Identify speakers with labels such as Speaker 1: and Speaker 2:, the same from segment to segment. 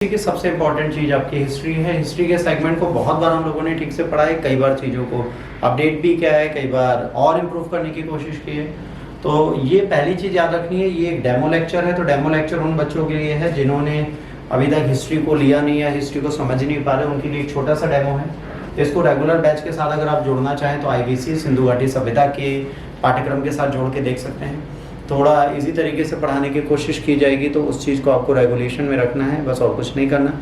Speaker 1: की सबसे इम्पोर्टेंट चीज़ आपकी हिस्ट्री है। हिस्ट्री के सेगमेंट को बहुत बार हम लोगों ने ठीक से पढ़ा है, कई बार चीज़ों को अपडेट भी किया है, कई बार और इम्प्रूव करने की कोशिश की है। तो ये पहली चीज़ याद रखनी है, ये एक डेमो लेक्चर है। तो डेमो लेक्चर उन बच्चों के लिए है जिन्होंने अभी तक हिस्ट्री को लिया नहीं है, हिस्ट्री को समझ नहीं पा रहे, उनके लिए एक छोटा सा डेमो है। इसको रेगुलर बैच के साथ अगर आप जुड़ना चाहें तो IBC सिंधु घाटी सभ्यता के पाठ्यक्रम के साथ जोड़ के देख सकते हैं। थोड़ा इजी तरीके से पढ़ाने की कोशिश की जाएगी, तो उस चीज़ को आपको रेगुलेशन में रखना है, बस और कुछ नहीं करना।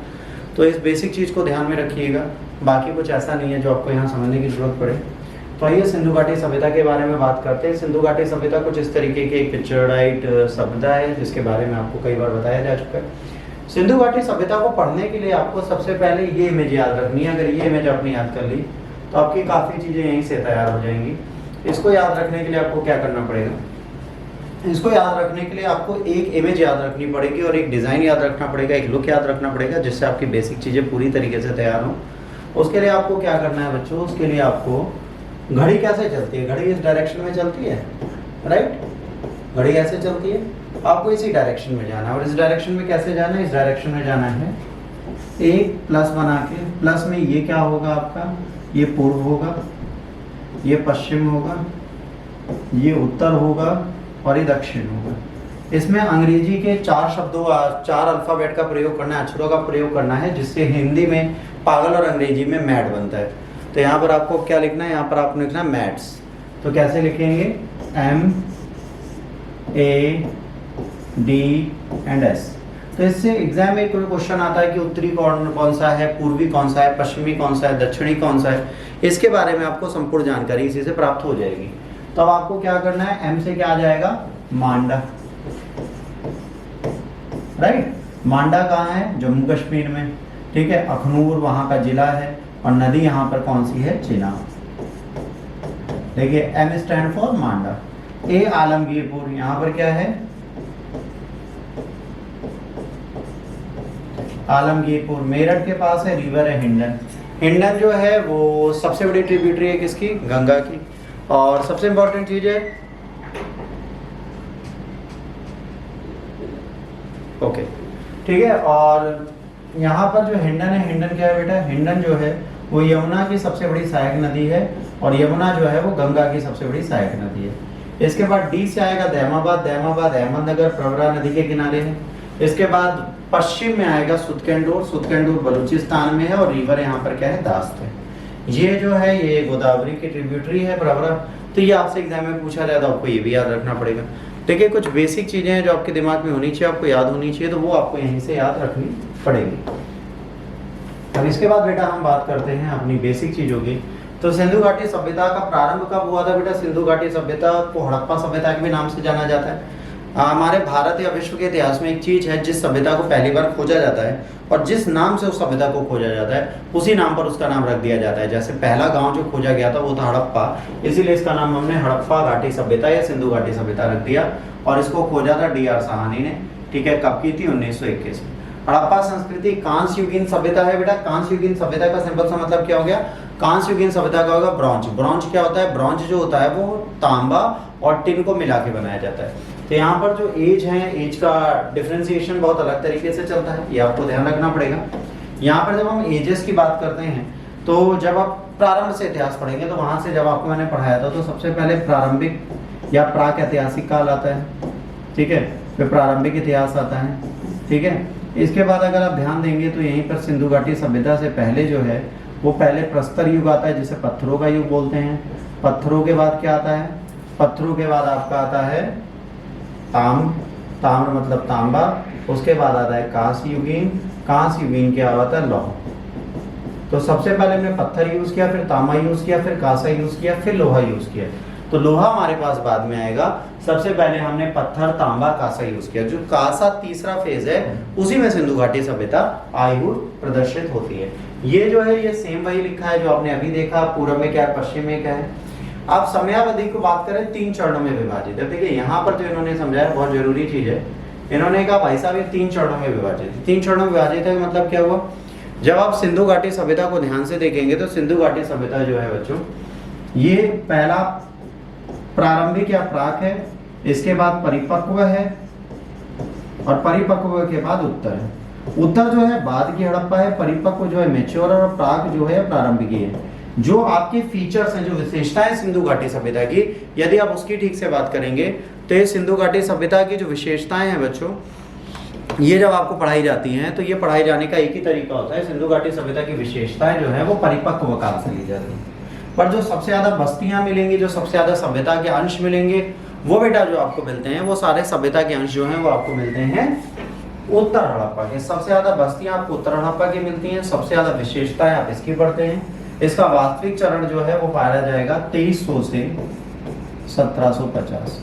Speaker 1: तो इस बेसिक चीज़ को ध्यान में रखिएगा, बाकी कुछ ऐसा नहीं है जो आपको यहाँ समझने की ज़रूरत पड़े। तो आइए सिंधु घाटी सभ्यता के बारे में बात करते हैं। सिंधु घाटी सभ्यता कुछ इस तरीके की एक पिक्चराइट सभ्यता है जिसके बारे में आपको कई बार बताया जा चुका है। सिंधु घाटी सभ्यता को पढ़ने के लिए आपको सबसे पहले ये इमेज याद रखनी है। अगर ये इमेज आपने याद कर ली तो आपकी काफ़ी चीज़ें यहीं से तैयार हो जाएंगी। इसको याद रखने के लिए आपको क्या करना पड़ेगा, इसको याद रखने के लिए आपको एक इमेज याद रखनी पड़ेगी और एक डिज़ाइन याद रखना पड़ेगा, एक लुक याद रखना पड़ेगा, जिससे आपकी बेसिक चीज़ें पूरी तरीके से तैयार हों। उसके लिए आपको क्या करना है बच्चों, उसके लिए आपको घड़ी कैसे चलती है, घड़ी इस डायरेक्शन में चलती है, राइट। घड़ी कैसे चलती है, आपको इसी डायरेक्शन में जाना है। और इस डायरेक्शन में कैसे जाना है, इस डायरेक्शन में जाना है। एक प्लस बना के, प्लस में ये क्या होगा आपका, ये पूर्व होगा, ये पश्चिम होगा, ये उत्तर होगा और ये दक्षिण होगा। इसमें अंग्रेजी के 4 शब्दों, 4 अल्फाबेट का प्रयोग करना है, अक्षरों का प्रयोग करना है, जिससे हिंदी में पागल और अंग्रेजी में मैड बनता है। तो यहाँ पर आपको क्या लिखना है, यहाँ पर आपने लिखना है मैड्स। तो कैसे लिखेंगे, MADS। तो इससे एग्जाम में कोई क्वेश्चन आता है कि उत्तरी कौन सा है, पूर्वी कौन सा है, पश्चिमी कौन सा है, दक्षिणी कौन सा है, इसके बारे में आपको संपूर्ण जानकारी इसी से प्राप्त हो जाएगी। तो अब आपको क्या करना है, M से क्या आ जाएगा, मांडा, राइट। मांडा कहाँ है, जम्मू कश्मीर में, ठीक है। अखनूर वहां का जिला है और नदी यहाँ पर कौन सी है, चेनाब। देखिए M stand for Manda. A Alamgirpur, यहाँ पर क्या है, आलमगीरपुर। मेरठ के पास है रिवर है हिंडन। हिंडन जो है वो सबसे बड़ी ट्रिब्यूटरी है किसकी, गंगा की। और सबसे इंपॉर्टेंट चीज है, ओके ठीक है। और यहाँ पर जो हिंडन है, हिंडन क्या है बेटा, हिंडन जो है वो यमुना की सबसे बड़ी सहायक नदी है और यमुना जो है वो गंगा की सबसे बड़ी सहायक नदी है। इसके बाद D से आएगा दहमाबाद। दहमाबाद अहमदनगर प्रवरा नदी के किनारे है। इसके बाद पश्चिम में आएगा सुतकेंदुर। सुतकेंदुर बलूचिस्तान में है और रिवर यहाँ पर क्या है, दास्त है। ये जो है ये गोदावरी की ट्रिब्यूटरी है, प्रवरा। तो ये आपसे एग्जाम में पूछा जाए तो आपको ये भी याद रखना पड़ेगा। देखिए कुछ बेसिक चीजें हैं जो आपके दिमाग में होनी चाहिए, आपको याद होनी चाहिए, तो वो आपको यहीं से याद रखनी पड़ेगी। अब इसके बाद बेटा हम बात करते हैं अपनी बेसिक चीजों की। तो सिंधु घाटी सभ्यता का प्रारंभ कब हुआ था बेटा, सिंधु घाटी सभ्यता को हड़प्पा सभ्यता के भी नाम से जाना जाता है। हमारे भारत या विश्व के इतिहास में एक चीज है जिस सभ्यता को पहली बार खोजा जाता है और जिस नाम से उस सभ्यता को खोजा जाता है उसी नाम पर उसका नाम रख दिया जाता है। जैसे पहला गांव जो खोजा गया था वो था हड़प्पा, इसीलिए इसका नाम हमने हड़प्पा घाटी सभ्यता या सिंधु घाटी सभ्यता रख दिया। और इसको खोजा था DR साहनी ने, ठीक है। कब की थी, 1921 में। हड़प्पा संस्कृति कांस्य युगीन सभ्यता है बेटा। कांस्य युगीन सभ्यता का सिंपल सा मतलब क्या हो गया, कांस्य युगीन सभ्यता का होगा ब्रॉन्ज। ब्रॉन्ज क्या होता है, ब्रॉन्ज जो होता है वो तांबा और टिन को मिला के बनाया जाता है। तो यहाँ पर जो एज है, एज का डिफरेंशिएशन बहुत अलग तरीके से चलता है, ये आपको ध्यान रखना पड़ेगा। यहाँ पर जब हम एजेस की बात करते हैं तो जब आप प्रारंभ से इतिहास पढ़ेंगे तो वहां से जब आपको मैंने पढ़ाया था तो सबसे पहले प्रारंभिक या प्राक ऐतिहासिक काल आता है, ठीक है। फिर प्रारंभिक इतिहास आता है, ठीक है। इसके बाद अगर आप ध्यान देंगे तो यहीं पर सिंधु घाटी सभ्यता से पहले जो है वो पहले प्रस्तर युग आता है जिसे पत्थरों का युग बोलते हैं। पत्थरों के बाद क्या आता है, पत्थरों के बाद आपका आता है ताम्र मतलब तांबा। उसके बाद आता है कांस्य युगीन। कांस्य युगीन क्या होता है, लौह। तो सबसे पहले हमने पत्थर यूज किया, फिर तांबा यूज किया, फिर कांसा यूज किया, फिर लोहा यूज किया। तो लोहा हमारे पास बाद में आएगा। सबसे पहले हमने पत्थर, तांबा, कांसा यूज किया। जो कांसा तीसरा फेज है उसी में सिंधु घाटी सभ्यता आई हुई प्रदर्शित होती है। ये जो है ये सेम वही लिखा है जो आपने अभी देखा, पूर्व में क्या है, पश्चिम में क्या है। आप समयावधि को बात करें 3 चरणों में विभाजित है। देखिए यहाँ पर तो इन्होंने समझाया, बहुत जरूरी चीज है। इन्होंने कहा भाई साहब ये 3 चरणों में विभाजित है। 3 चरणों में विभाजित है मतलब क्या हुआ, जब आप सिंधु घाटी सभ्यता को ध्यान से देखेंगे तो सिंधु घाटी सभ्यता जो है बच्चों, ये पहला प्रारंभिक या प्राक है, इसके बाद परिपक्व है और परिपक्व के बाद उत्तर है। उत्तर जो है बाद की हड़प्पा है, परिपक्व जो है मेच्योर, और प्राक जो है प्रारंभिक है। जो आपके फीचर्स हैं, जो विशेषताएं सिंधु घाटी सभ्यता की, यदि आप उसकी ठीक से बात करेंगे तो ये सिंधु घाटी सभ्यता की जो विशेषताएं हैं बच्चों, ये जब आपको पढ़ाई जाती हैं तो ये पढ़ाई जाने का एक ही तरीका होता है। सिंधु घाटी सभ्यता की विशेषताएं जो है वो परिपक्व काल से ली जाती हैं, पर जो सबसे ज्यादा बस्तियां मिलेंगी, जो सबसे ज्यादा सभ्यता के अंश मिलेंगे, वो बेटा जो आपको मिलते हैं वो सारे सभ्यता के अंश जो हैं वो आपको मिलते हैं उत्तर हड़प्पा के। सबसे ज्यादा बस्तियां आपको उत्तर हड़प्पा की मिलती हैं, सबसे ज्यादा विशेषताएं आप इसकी पढ़ते हैं। इसका वास्तविक चरण जो है वो पाया जाएगा 2300 से 1750।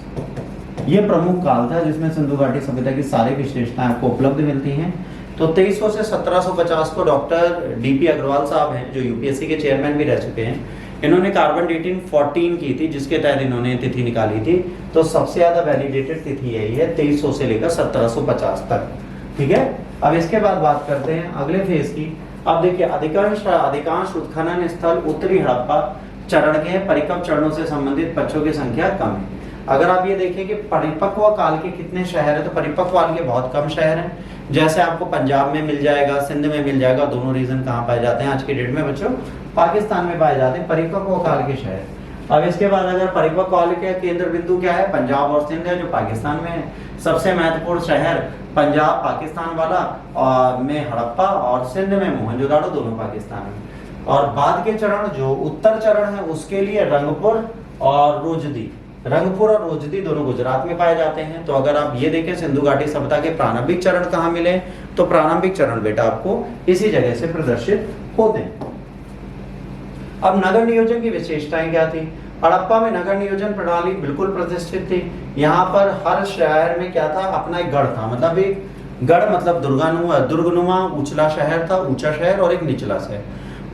Speaker 1: ये प्रमुख काल था जिसमें सिंधु घाटी सभ्यता की सारी विशेषताएं आपको उपलब्ध मिलती हैं। तो 2300 से 1750 को डॉक्टर डीपी अग्रवाल साहब हैं, जो यूपीएससी के चेयरमैन भी रह चुके हैं, इन्होंने कार्बन डेटिंग 14 की थी, जिसके तहत इन्होंने तिथि निकाली थी। तो सबसे ज्यादा वैलिडेटेड तिथि यही है 2300 से लेकर 1750 तक। ठीक है, अब इसके बाद बात करते हैं अगले फेज की। अब देखिए अधिकांश उत्खनन स्थल उत्तरी हड़प्पा चरण के परिपक्व चरणों से संबंधित पक्षों की संख्या कम है। अगर आप ये देखें कि परिपक्व काल के कितने शहर है, तो परिपक्व काल के बहुत कम शहर हैं। जैसे आपको पंजाब में मिल जाएगा, सिंध में मिल जाएगा। दोनों रीजन कहाँ पाए जाते हैं आज के डेट में बच्चों? पाकिस्तान में पाए जाते हैं परिपक्व काल के शहर। अब इसके बाद अगर परिपक्व काल के केंद्र बिंदु क्या है? पंजाब और सिंध है, जो पाकिस्तान में है। सबसे महत्वपूर्ण शहर पंजाब पाकिस्तान वाला, और में हड़प्पा, और सिंध में मोहनजोदाड़ो, दोनों पाकिस्तान में। और बाद के चरण जो उत्तर चरण है उसके लिए रंगपुर और रोजदी, रंगपुर और रोजदी दोनों गुजरात में पाए जाते हैं। तो अगर आप ये देखें सिंधु घाटी सभ्यता के प्रारंभिक चरण कहाँ मिले, तो प्रारंभिक चरण बेटा आपको इसी जगह से प्रदर्शित होते हैं। अब नगर नियोजन की विशेषताएं क्या थी? हड़प्पा में नगर नियोजन प्रणाली बिल्कुल प्रतिष्ठित थी। यहाँ पर हर शहर में क्या था? अपना एक गढ़ था, मतलब एक गढ़ मतलब दुर्गनुमा उछला शहर था, ऊंचा शहर, और एक निचला शहर।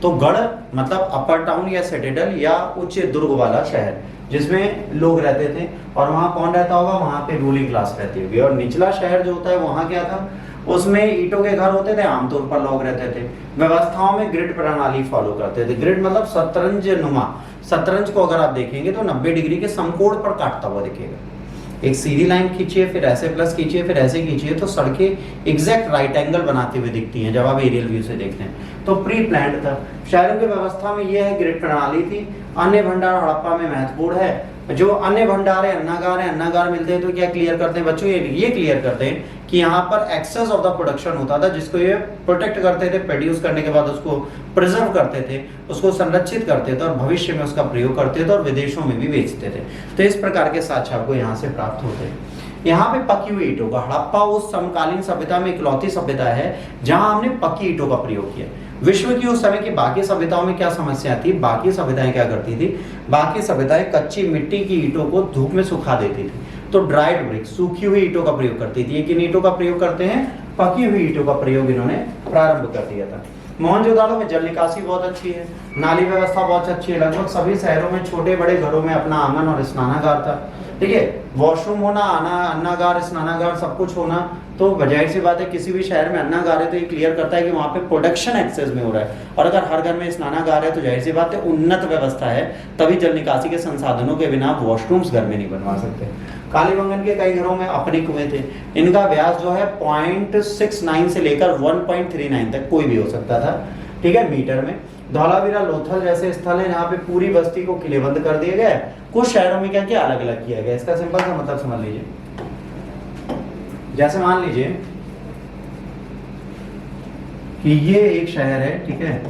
Speaker 1: तो गढ़ मतलब अपर टाउन या सिटाडेल या उच्च दुर्ग वाला शहर, जिसमें लोग रहते थे। और वहाँ कौन रहता होगा? वहाँ पे रूलिंग क्लास रहती होगी। और निचला शहर जो होता है वहाँ क्या था? उसमें ईंटों के घर होते थे, आमतौर पर लोग रहते थे। व्यवस्थाओं में ग्रिड प्रणाली फॉलो करते थे। ग्रिड मतलब शतरंज नुमा। शतरंज को अगर आप देखेंगे तो 90 डिग्री के समकोण पर काटता हुआ दिखेगा। एक सीधी लाइन खींचिए, फिर ऐसे प्लस खींचिए, फिर ऐसे खींचिए, तो सड़कें एग्जैक्ट राइट एंगल बनाते हुए दिखती हैं जब आप एरियल व्यू से देखते हैं। तो प्री प्लान्ड था। शहरों की व्यवस्था में यह है ग्रिड प्रणाली थी। अन्य भंडार हड़प्पा में महत्वपूर्ण है। जो अन्य भंडार है, अन्नागार मिलते हैं, तो क्या क्लियर करते हैं बच्चों? ये क्लियर करते हैं कि यहाँ पर एक्सेस ऑफ द प्रोडक्शन होता था, जिसको ये प्रोटेक्ट करते थे। प्रोड्यूस करने के बाद उसको प्रिजर्व करते थे, उसको संरक्षित करते थे, और भविष्य में उसका प्रयोग करते थे, और विदेशों में भी बेचते थे। तो इस प्रकार के साक्ष्य आपको यहाँ से प्राप्त होते हैं। यहाँ पे पकी हुई ईंटों का, हड़प्पा उस समकालीन सभ्यता में इकलौती सभ्यता है जहां हमने पक्की ईंटों का प्रयोग किया। विश्व की उस समय की बाकी सभ्यताओं में क्या समस्या थी? बाकी सभ्यताएं क्या करती थी? बाकी सभ्यताएं कच्ची मिट्टी की ईंटों को धूप में सुखा देती थी। तो ड्राइड ब्रिक, सूखी हुई ईंटों का प्रयोग करती थी। किन ईंटों का प्रयोग करते हैं? पकी हुई ईंटों का प्रयोग इन्होंने प्रारंभ कर दिया था। मोहनजोदाड़ो में जल निकासी बहुत अच्छी है, नाली व्यवस्था बहुत अच्छी है। लगभग सभी शहरों में छोटे बड़े घरों में अपना आंगन और स्नानागार था। ठीक है, वॉशरूम होना, अन्नागार, स्नानागार सब कुछ होना। तो जाहिर सी बात है किसी भी शहर में अन्नागार है तो ये क्लियर करता है कि वहाँ पे प्रोडक्शन एक्सेस में हो रहा है। और अगर हर घर में स्नानागार है तो जाहिर सी बात है उन्नत व्यवस्था है, तभी जल निकासी के संसाधनों के बिना वॉशरूम्स घर में नहीं बनवा सकते। कालीबंगन के कई घरों में अपने कुएं थे। इनका व्यास जो है 0.69 से लेकर 1.39 तक कोई भी हो सकता था। ठीक है, मीटर में। धौलावीरा, लोथल जैसे स्थल है जहाँ पे पूरी बस्ती को किलेबंद कर दिया गया है। कुछ शहरों में क्या किया? अलग अलग किया गया। इसका सिंपल सा मतलब समझ लीजिए, जैसे मान लीजिए कि ये एक शहर है, ठीक है,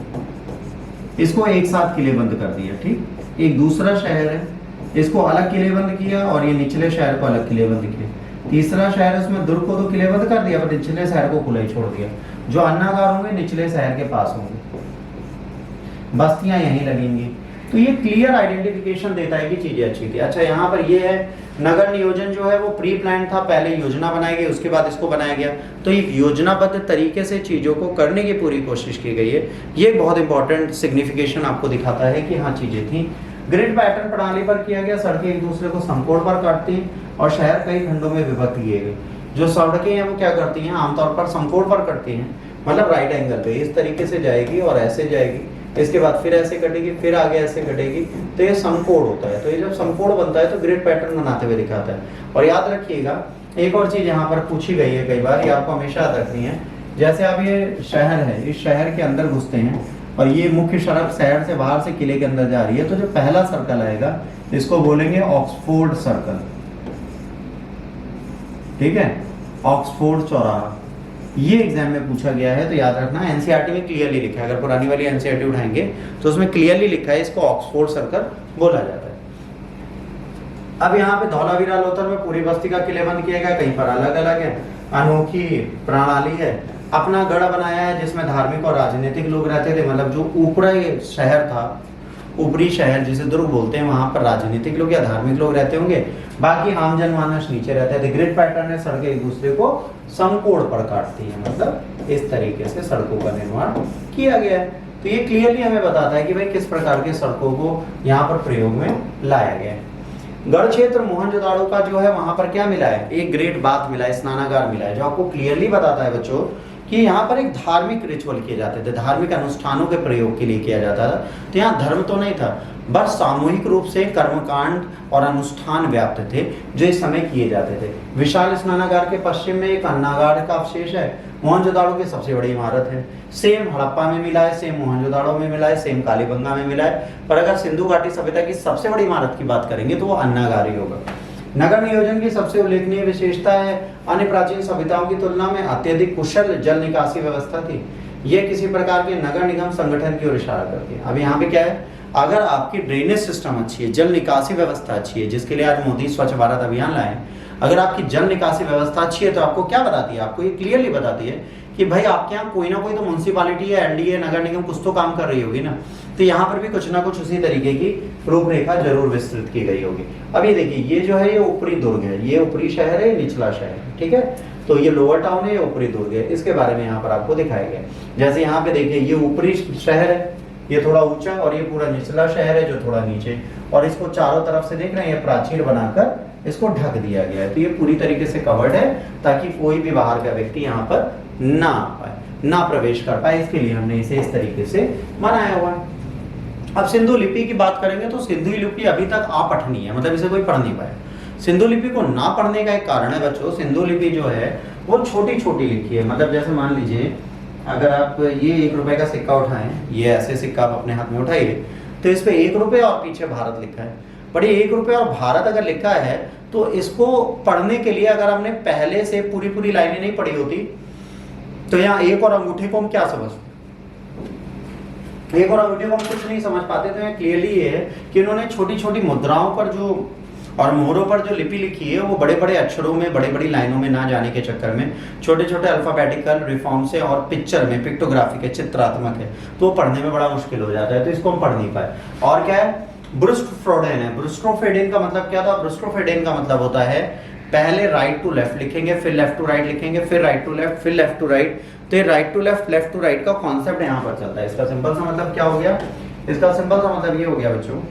Speaker 1: इसको एक साथ किलेबंद कर दिया। ठीक, एक दूसरा शहर है, इसको अलग किलेबंद किया, और ये निचले शहर को अलग किलेबंद किया। तीसरा शहर है, उसमें दुर्ग को तो किलेबंद कर दिया, पर निचले शहर को खुला ही छोड़ दिया। जो अन्नागार होंगे निचले शहर के पास होंगे, बस्तियां यहीं लगेंगी। तो ये क्लियर आइडेंटिफिकेशन देता है कि चीजें अच्छी थी। अच्छा, यहाँ पर ये है नगर नियोजन जो है वो प्री प्लान था। पहले योजना बनाई गई, उसके बाद इसको बनाया गया। तो एक योजनाबद्ध तरीके से चीजों को करने की पूरी कोशिश की गई है। ये बहुत इंपॉर्टेंट सिग्निफिकेशन आपको दिखाता है कि हाँ चीजें थी। ग्रिड पैटर्न प्रणाली पर किया गया। सड़कें एक दूसरे को समकोण पर काटती और शहर कई खंडों में विभक्त किए गए। जो सड़कें हैं वो क्या करती हैं? आमतौर पर समकोण पर करती हैं, मतलब राइट एंगल पे इस तरीके से जाएगी और ऐसे जाएगी, इसके बाद फिर ऐसे कटेगी, फिर आगे ऐसे कटेगी। तो ये समकोण होता है। तो ये जब समकोण बनता है तो ग्रिड पैटर्न बनाते हुए दिखाता है। और याद रखिएगा एक और चीज यहाँ पर पूछी गई है कई बार, ये आपको हमेशा याद रखनी है जैसे अब ये शहर है, इस शहर के अंदर घुसते हैं और ये मुख्य सड़क शहर से बाहर से किले के अंदर जा रही है, तो जो पहला सर्कल आएगा इसको बोलेंगे ऑक्सफोर्ड सर्कल, ठीक है, ऑक्सफोर्ड चौराहा। ये एग्जाम में पूछा गया है, तो याद रखना एनसीईआरटी में क्लियरली लिखा है, अगर पुरानी वाली एनसीईआरटी उठाएंगे तो उसमें क्लियरली लिखा है इसको ऑक्सफोर्ड सर्कल बोला जाता है। अब यहाँ पे धौलावीरा लोथल में पूरी बस्ती का किले बंद किया गया, कहीं पर अलग अलग है, अनोखी प्रणाली है, अपना गढ़ बनाया है जिसमें धार्मिक और राजनीतिक लोग रहते थे, मतलब जो ऊपरी शहर था, ऊपरी शहर जिसे दुर्ग बोलते हैं, वहां पर राजनीतिक लोग या धार्मिक लोग रहते होंगे, बाकी आम जनमानस नीचे रहते थे। ग्रिड पैटर्न है, सड़कें एक दूसरे को समकोण पर काटती हैं, मतलब इस तरीके से सड़कों का निर्माण किया गया है। तो ये क्लियरली हमें बताता है कि भाई किस प्रकार के सड़कों को यहाँ पर प्रयोग में लाया गया है। गढ़ क्षेत्र मोहनजोदाड़ो का जो है वहां पर क्या मिला है, एक ग्रेट बाथ मिला है, स्नानागार मिला है, जो आपको क्लियरली बताता है बच्चों कि यहाँ पर एक धार्मिक रिचुअल किए जाते थे, धार्मिक अनुष्ठानों के प्रयोग के लिए किया जाता था। तो यहाँ धर्म तो नहीं था, बस सामूहिक रूप से कर्मकांड और अनुष्ठान व्याप्त थे जो इस समय किए जाते थे। विशाल स्नानागार के पश्चिम में एक अन्नागार का अवशेष है, मोहनजोदाड़ो की सबसे बड़ी इमारत है। सेम हड़प्पा में मिला है, सेम मोहनजोदाड़ो में मिला है, सेम कालीबंगा में मिला है, पर अगर सिंधु घाटी सभ्यता की सबसे बड़ी इमारत की बात करेंगे तो वो अन्नागार ही होगा। नगर नियोजन की सबसे उल्लेखनीय विशेषता है अन्य प्राचीन सभ्यताओं की तुलना में अत्यधिक कुशल जल निकासी व्यवस्था थी। यह किसी प्रकार के नगर निगम संगठन की ओर इशारा करती है। अब यहाँ पे क्या है, अगर आपकी ड्रेनेज सिस्टम अच्छी है, जल निकासी व्यवस्था अच्छी है, जिसके लिए आज मोदी स्वच्छ भारत अभियान लाए, अगर आपकी जल निकासी व्यवस्था अच्छी है तो आपको क्या बताती है, आपको ये क्लियरली बताती है कि भाई आपके यहाँ कोई ना कोई तो म्युनिसिपालिटी है, एलडीए, नगर निगम कुछ तो काम कर रही होगी ना, तो यहाँ पर भी कुछ ना कुछ उसी तरीके की रूपरेखा जरूर विस्तृत की गई होगी। अब ये देखिए, ये जो है ये ऊपरी दुर्ग है, ये ऊपरी शहर है, निचला शहर है, ठीक है, तो ये लोअर टाउन है, ये ऊपरी दुर्ग है, इसके बारे में यहाँ पर आपको दिखाया गया। जैसे यहाँ पे देखिए, ये ऊपरी शहर है, ये थोड़ा ऊंचा, और ये पूरा निचला शहर है जो थोड़ा नीचे, और इसको चारों तरफ से देख रहे हैं, ये प्राचीर बनाकर इसको ढक दिया गया है। तो ये पूरी तरीके से कवर्ड है ताकि कोई भी बाहर का व्यक्ति यहाँ पर ना आ पाए, ना प्रवेश कर पाए, इसके लिए हमने इसे इस तरीके से बनाया हुआ है। अब सिंधु लिपि की बात करेंगे तो सिंधु लिपि अभी तक अपठनीय है, मतलब इसे कोई पढ़ नहीं पाया। सिंधु लिपि को ना पढ़ने का एक कारण है बच्चों, सिंधु लिपि जो है वो छोटी छोटी लिखी है। मतलब जैसे मान लीजिए अगर आप ये 1 रुपए का सिक्का उठाएं, ये ऐसे सिक्का आप अपने हाथ में उठाइए, तो इस पे 1 रुपए और पीछे भारत लिखा है। पर ये 1 रुपए और भारत अगर लिखा है तो इसको पढ़ने के लिए अगर हमने पहले से पूरी पूरी लाइनें नहीं पढ़ी होती तो यहाँ एक और अंगूठे को हम क्या समझते, एक और अंगूठे को हम कुछ नहीं समझ पाते। तो यहाँ क्लियरली ये है कि उन्होंने छोटी छोटी मुद्राओं पर जो और मोहरों पर जो लिपि लिखी है वो बड़े बड़े अक्षरों में, बड़ी बड़ी लाइनों में ना जाने के चक्कर में छोटे छोटे अल्फाबेटिकल रिफॉर्म से और पिक्चर में, पिक्टोग्राफिक है, चित्रात्मक है, तो वो पढ़ने में बड़ा मुश्किल हो जाता है, तो इसको हम पढ़ नहीं पाए। और क्या है, ब्रुस्टोफेडेन है। ब्रुस्टोफेडेन का मतलब क्या था, ब्रुस्टोफेडेन का मतलब होता है पहले राइट टू लेफ्ट लिखेंगे, फिर लेफ्ट टू राइट लिखेंगे, फिर राइट टू लेफ्ट, फिर लेफ्ट टू राइट। तो ये right to left, left to right का कॉन्सेप्ट यहाँ पर चलता है। इसका सिंपल सा मतलब क्या हो गया, इसका सिंपल सा मतलब ये हो गया बच्चों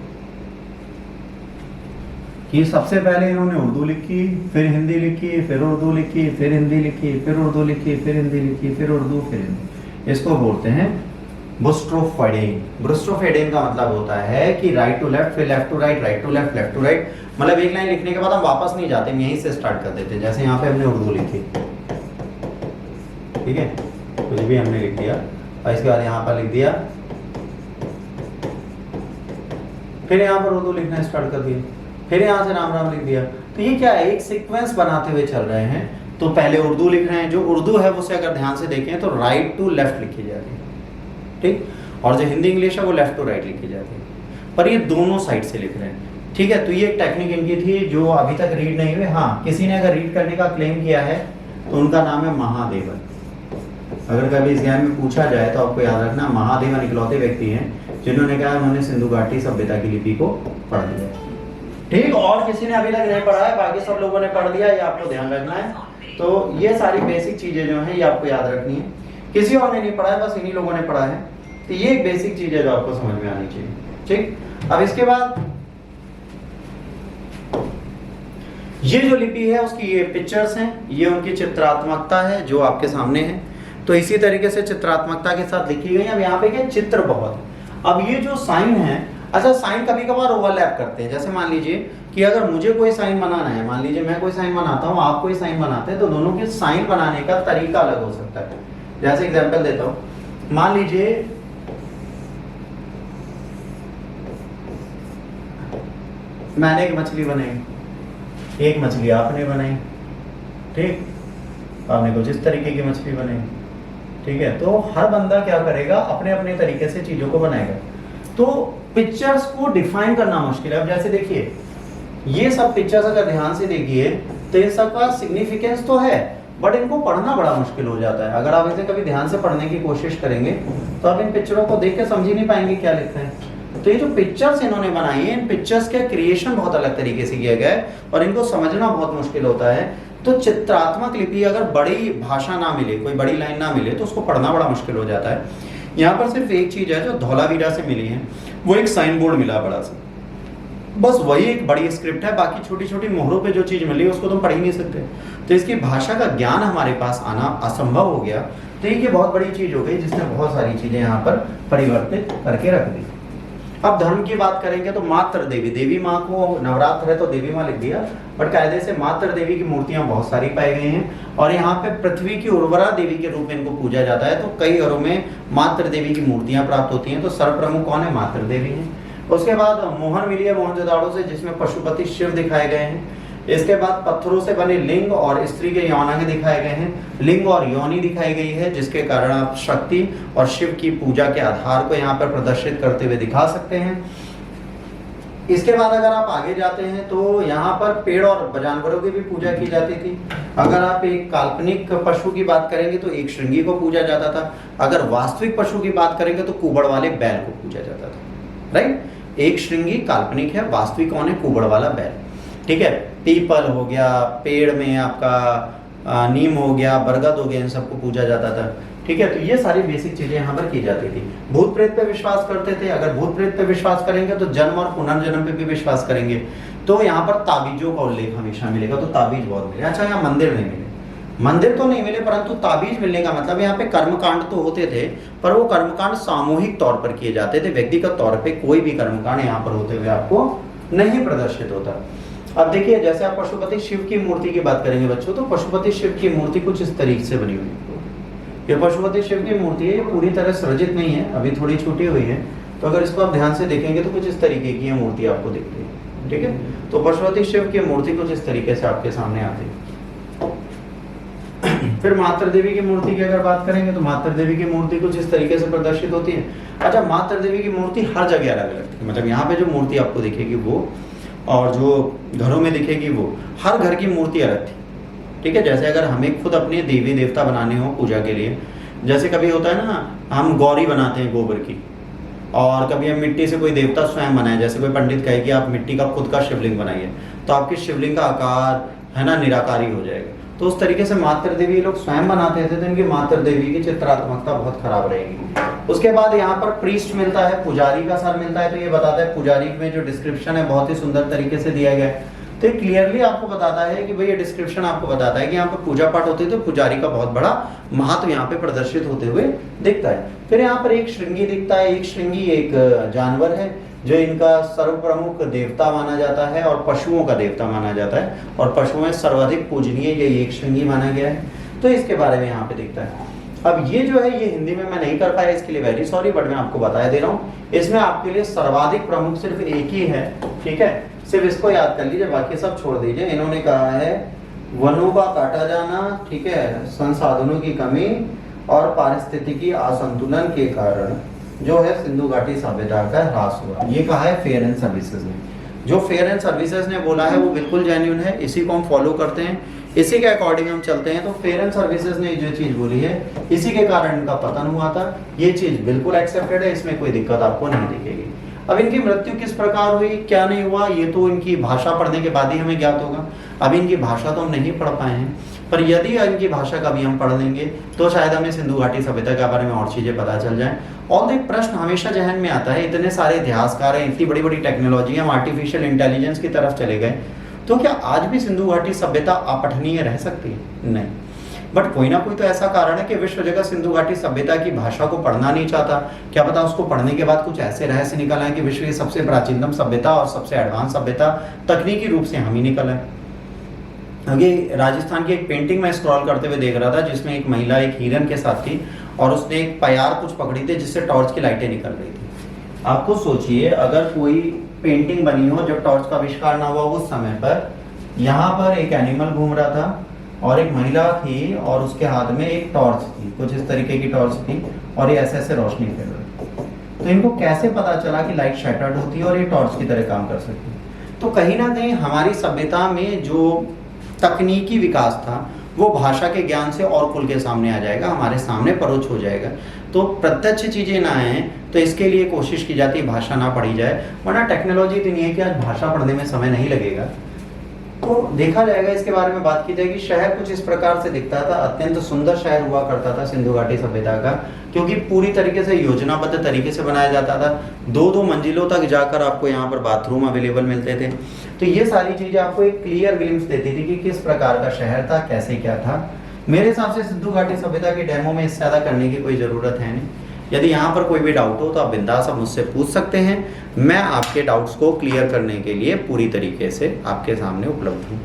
Speaker 1: कि सबसे पहले इन्होंने उर्दू लिखी, फिर हिंदी लिखी, फिर उर्दू लिखी, फिर हिंदी लिखी, फिर उर्दू लिखी, फिर हिंदी लिखी, फिर उर्दू, फिर हिंदी। इसको बोलते हैं ब्रुस्टोफेडेन। ब्रुस्टोफेडेन का मतलब होता है कि राइट टू लेफ्ट, फिर left to right, right to left, left to right. मतलब एक लाइन लिखने के बाद हम वापस नहीं जाते, हम यहीं से स्टार्ट कर देते हैं। जैसे यहाँ पे हमने उर्दू लिखी, ठीक है, कुछ भी हमने लिख दिया और इसके बाद यहाँ पर लिख दिया, फिर यहाँ पर उर्दू लिखना स्टार्ट कर दिया, फिर यहाँ से राम राम लिख दिया। तो ये क्या है, एक सीक्वेंस बनाते हुए चल रहे हैं। तो पहले उर्दू लिख रहे हैं, जो उर्दू है उसे अगर ध्यान से देखें तो राइट टू लेफ्ट लिखी जाती है, ठीक, और जो हिंदी इंग्लिश है वो लेफ्ट टू राइट लिखी जाती है, पर ये दोनों साइड से लिख रहे हैं, ठीक है। तो ये एक टेक्निक इनकी थी जो अभी तक रीड नहीं हुई। हाँ, किसी ने अगर रीड करने का क्लेम किया है तो उनका नाम है महादेवन। अगर कभी इस ज्ञान में पूछा जाए तो आपको याद रखना, महादेवन इकलौते व्यक्ति हैं जिन्होंने कहा उन्होंने सिंधु घाटी सभ्यता की लिपि को पढ़ लिया, ठीक। और किसी ने अभी तक नहीं पढ़ा है, बाकी सब लोगों ने पढ़ लिया, ये आपको ध्यान रखना है। तो ये सारी बेसिक चीजें जो हैं ये आपको याद रखनी है। किसी और ने नहीं पढ़ा है, बस इन्हीं लोगों ने पढ़ा है। तो ये एक बेसिक चीज है जो आपको समझ में आनी चाहिए, ठीक। अब इसके बाद ये जो लिपि है उसकी ये पिक्चर्स हैं, ये उनकी चित्रात्मकता है जो आपके सामने है। तो इसी तरीके से चित्रात्मकता के साथ लिखी गई। अब यहाँ पे क्या चित्र बहुत है। अब ये जो साइन है, अच्छा साइन कभी कभार ओवरलैप करते हैं। जैसे मान लीजिए कि अगर मुझे कोई साइन बनाना है, मान लीजिए मैं कोई साइन बनाता हूँ, आप कोई साइन बनाते हैं, तो दोनों के साइन बनाने का तरीका अलग हो सकता है। जैसे एग्जांपल देता हूँ, मान लीजिए मैंने एक मछली बनाई, एक मछली आपने बनाई, ठीक, आपने कुछ इस तरीके की मछली बनाई, ठीक है। तो हर बंदा क्या करेगा, अपने अपने तरीके से चीजों को बनाएगा। तो पिक्चर्स को डिफाइन करना मुश्किल है। अब जैसे देखिए ये सब पिक्चर्स अगर ध्यान से देखिए तो इन सब का सिग्निफिकेंस तो है, बट इनको पढ़ना बड़ा मुश्किल हो जाता है। अगर आप इसे कभी ध्यान से पढ़ने की कोशिश करेंगे तो आप इन पिक्चरों को देख के समझ ही नहीं पाएंगे क्या लिखा है। तो ये जो पिक्चर्स इन्होंने बनाई है, इन पिक्चर्स का क्रिएशन बहुत अलग तरीके से किया गया है और इनको समझना बहुत मुश्किल होता है। तो चित्रात्मक लिपि अगर बड़ी भाषा ना मिले, कोई बड़ी लाइन ना मिले, तो उसको पढ़ना बड़ा मुश्किल हो जाता है। यहाँ पर सिर्फ एक चीज है जो धौलावीरा से मिली है, वो एक साइन बोर्ड मिला बड़ा सा, बस वही एक बड़ी स्क्रिप्ट है। बाकी छोटी छोटी मोहरों पे जो चीज मिली है उसको तुम पढ़ ही नहीं सकते। तो इसकी भाषा का ज्ञान हमारे पास आना असंभव हो गया। तो ये बहुत बड़ी चीज हो गई जिसने बहुत सारी चीजें यहाँ पर परिवर्तित करके रख दी। अब धर्म की बात करेंगे तो मात्र देवी, देवी माँ को नवरात्र है तो देवी माँ लिख दिया, बट कायदे से मात्र देवी की मूर्तियां बहुत सारी पाई गई हैं और यहाँ पे पृथ्वी की उर्वरा देवी के रूप में इनको पूजा जाता है। तो कई घरों में मात्र देवी की मूर्तियां प्राप्त होती हैं। तो सर्वप्रमुख कौन है, मात्र देवी है। उसके बाद मोहर मिली है मोहनजोदाड़ो से, जिसमें पशुपति शिव दिखाए गए हैं। इसके बाद पत्थरों से बने लिंग और स्त्री के यौनांग दिखाए गए हैं। लिंग और योनि दिखाई गई है, जिसके कारण आप शक्ति और शिव की पूजा के आधार को यहाँ पर प्रदर्शित करते हुए दिखा सकते हैं। इसके बाद अगर आप आगे जाते हैं तो यहाँ पर पेड़ और जानवरों की भी पूजा की जाती थी। अगर आप एक काल्पनिक पशु की बात करेंगे तो एक श्रृंगी को पूजा जाता था। अगर वास्तविक पशु की बात करेंगे तो कुबड़ वाले बैल को पूजा जाता था। राइट, एक श्रृंगी काल्पनिक है, वास्तविक कौन है, कुबड़ वाला बैल। ठीक है, पीपल हो गया, पेड़ में आपका नीम हो गया, बरगद हो गया, इन सबको पूजा जाता था। ठीक है, तो ये सारी बेसिक चीजें यहाँ पर की जाती थी। भूत प्रेत पे विश्वास करते थे। अगर भूत प्रेत पे विश्वास करेंगे तो जन्म और पुनर्जन्म पे भी विश्वास करेंगे। तो यहाँ पर ताबीजों का उल्लेख हमेशा मिलेगा। तो ताबीज बहुत मिले। अच्छा, यहाँ मंदिर नहीं मिले, मंदिर तो नहीं मिले, परंतु ताबीज मिलने का मतलब यहाँ पे कर्मकांड तो होते थे, पर वो कर्मकांड सामूहिक तौर पर किए जाते थे। व्यक्तिगत तौर पे कोई भी कर्मकांड यहाँ पर होते हुए आपको नहीं प्रदर्शित होता। अब देखिए, जैसे आप पशुपति शिव की मूर्ति की बात करेंगे बच्चों, तो पशुपति शिव की मूर्ति कुछ इस तरीके से बनी हुई है। ये पशुपति शिव की मूर्ति है, ये पूरी तरह सृजित नहीं है, अभी थोड़ी छूटी हुई है। तो अगर इसको आप ध्यान से देखेंगे तो कुछ इस तरीके की मूर्ति आपको दिखती है। ठीक है, तो पशुपति शिव की मूर्ति कुछ इस तरीके से आपके सामने आती है। फिर मात्र देवी की मूर्ति की अगर बात करेंगे तो मात्र देवी की मूर्ति कुछ इस तरीके से प्रदर्शित होती है। अच्छा, मात्र देवी की मूर्ति हर जगह अलग अलग थी। मतलब यहाँ पे जो मूर्ति आपको दिखेगी वो, और जो घरों में दिखेगी वो, हर घर की मूर्ति अलग थी। ठीक है, जैसे अगर हमें खुद अपने देवी देवता बनाने हो पूजा के लिए, जैसे कभी होता है ना, हम गौरी बनाते हैं गोबर की, और कभी हम मिट्टी से कोई देवता स्वयं बनाए। जैसे कोई पंडित कहे कि आप मिट्टी का खुद का शिवलिंग बनाइए, तो आपके शिवलिंग का आकार है ना निराकारी हो जाएगा। तो उस तरीके से मात्र देवी लोग स्वयं बनाते थे, तो इनकी मात्र देवी की चित्रात्मकता बहुत खराब रहेगी। उसके बाद यहाँ पर प्रीस्ट मिलता है, पुजारी का सर मिलता है। तो ये बताता है, पुजारी में जो डिस्क्रिप्शन है बहुत ही सुंदर तरीके से दिया गया है। तो ये क्लियरली आपको बताता है कि भाई, ये डिस्क्रिप्शन आपको बताता है कि यहाँ पर पूजा पाठ होते थे, तो पुजारी का बहुत बड़ा महत्व यहाँ पे प्रदर्शित होते हुए दिखता है। फिर यहाँ पर एक श्रृंगी दिखता है। एक श्रृंगी एक जानवर है जो इनका सर्वप्रमुख देवता माना जाता है और पशुओं का देवता माना जाता है, और पशुओं में सर्वाधिक पूजनीय ये एक श्रृंगी माना गया है। तो इसके बारे में यहाँ पे दिखता है। अब ये जो है, ये हिंदी में मैं नहीं कर पाया, इसके लिए वेरी सॉरी, बट मैं आपको बता दे रहा हूँ। इसमें आपके लिए सर्वाधिक प्रमुख सिर्फ एक ही है। ठीक है, सिर्फ इसको याद कर लीजिए, बाकी सब छोड़ दीजिए। इन्होंने कहा है वनों का काटा जाना, ठीक है, संसाधनों की कमी और पारिस्थितिकी असंतुलन के कारण जो है सिंधु घाटी सभ्यता का ह्रास हुआ। ये कहा है फेयर एंड सर्विसेज ने। जो फेयर एंड सर्विसेज ने बोला है वो बिल्कुल जेन्युइन है, इसी को हम फॉलो करते हैं, इसी के अकॉर्डिंग हम चलते हैं। तो फेयर एंड सर्विसेज ने जो चीज बोली है, इसी के कारण इनका पतन हुआ था। ये चीज बिल्कुल एक्सेप्टेड है, इसमें कोई दिक्कत आपको नहीं दिखेगी। अब इनकी मृत्यु किस प्रकार हुई, क्या नहीं हुआ, ये तो इनकी भाषा पढ़ने के बाद ही हमें ज्ञात होगा। अभी इनकी भाषा तो हम नहीं पढ़ पाए हैं, पर यदि इनकी भाषा का भी हम पढ़ लेंगे तो शायद हमें सिंधु घाटी सभ्यता के बारे में और चीजें पता चल जाएं। और एक प्रश्न हमेशा जहन में आता है, इतने सारे इतिहासकार हैं, इतनी बड़ी बड़ी टेक्नोलॉजी, हम आर्टिफिशियल इंटेलिजेंस की तरफ चले गए, तो क्या आज भी सिंधु घाटी सभ्यता अपठनीय रह सकती है? नहीं। बट कोई ना कोई तो ऐसा कारण है कि विश्व जगत सिंधु घाटी सभ्यता की भाषा को पढ़ना नहीं चाहता। क्या पता उसको पढ़ने के बाद कुछ ऐसे रहस्य निकल आए कि विश्व की सबसे प्राचीनतम सभ्यता और सबसे एडवांस सभ्यता तकनीकी रूप से हम ही निकल आए। क्योंकि राजस्थान की एक पेंटिंग में स्क्रॉल करते हुए देख रहा था जिसमें एक महिला एक हिरन के साथ थी और उसने एक प्यार कुछ पकड़ी थी जिससे टॉर्च की लाइटें निकल रही थी। आप खुद सोचिए, अगर कोई पेंटिंग बनी हो जब टॉर्च का आविष्कार ना हुआ उस समय पर, यहाँ पर एक एनिमल घूम रहा था और एक महिला थी और उसके हाथ में एक टॉर्च थी, कुछ इस तरीके की टॉर्च थी और ये ऐसे ऐसे रोशनी फैल रही। तो इनको कैसे पता चला कि लाइट शैटर्ड होती है और ये टॉर्च की तरह काम कर सकती है? तो कहीं ना कहीं हमारी सभ्यता में जो तकनीकी विकास था वो भाषा के ज्ञान से और खुल के सामने आ जाएगा, हमारे सामने परोक्ष हो जाएगा। तो प्रत्यक्ष चीज़ें ना आए तो इसके लिए कोशिश की जाती है भाषा ना पढ़ी जाए, वरना टेक्नोलॉजी इतनी है कि आज भाषा पढ़ने में समय नहीं लगेगा। तो देखा जाएगा, इसके बारे में बात की जाएगी। शहर कुछ इस प्रकार से दिखता था, अत्यंत सुंदर शहर हुआ करता था सिंधु घाटी सभ्यता का, क्योंकि पूरी तरीके से योजनाबद्ध तरीके से बनाया जाता था। 2-2 मंजिलों तक जाकर आपको यहाँ पर बाथरूम अवेलेबल मिलते थे। तो ये सारी चीजें आपको एक क्लियर ग्लिम्स देती थी कि किस प्रकार का शहर था, कैसे क्या था। मेरे हिसाब से सिंधु घाटी सभ्यता की डेमो में इससे ज्यादा करने की कोई जरूरत है नहीं। यदि यहाँ पर कोई भी डाउट हो तो आप बिंदास आप मुझसे पूछ सकते हैं, मैं आपके डाउट्स को क्लियर करने के लिए पूरी तरीके से आपके सामने उपलब्ध हूँ।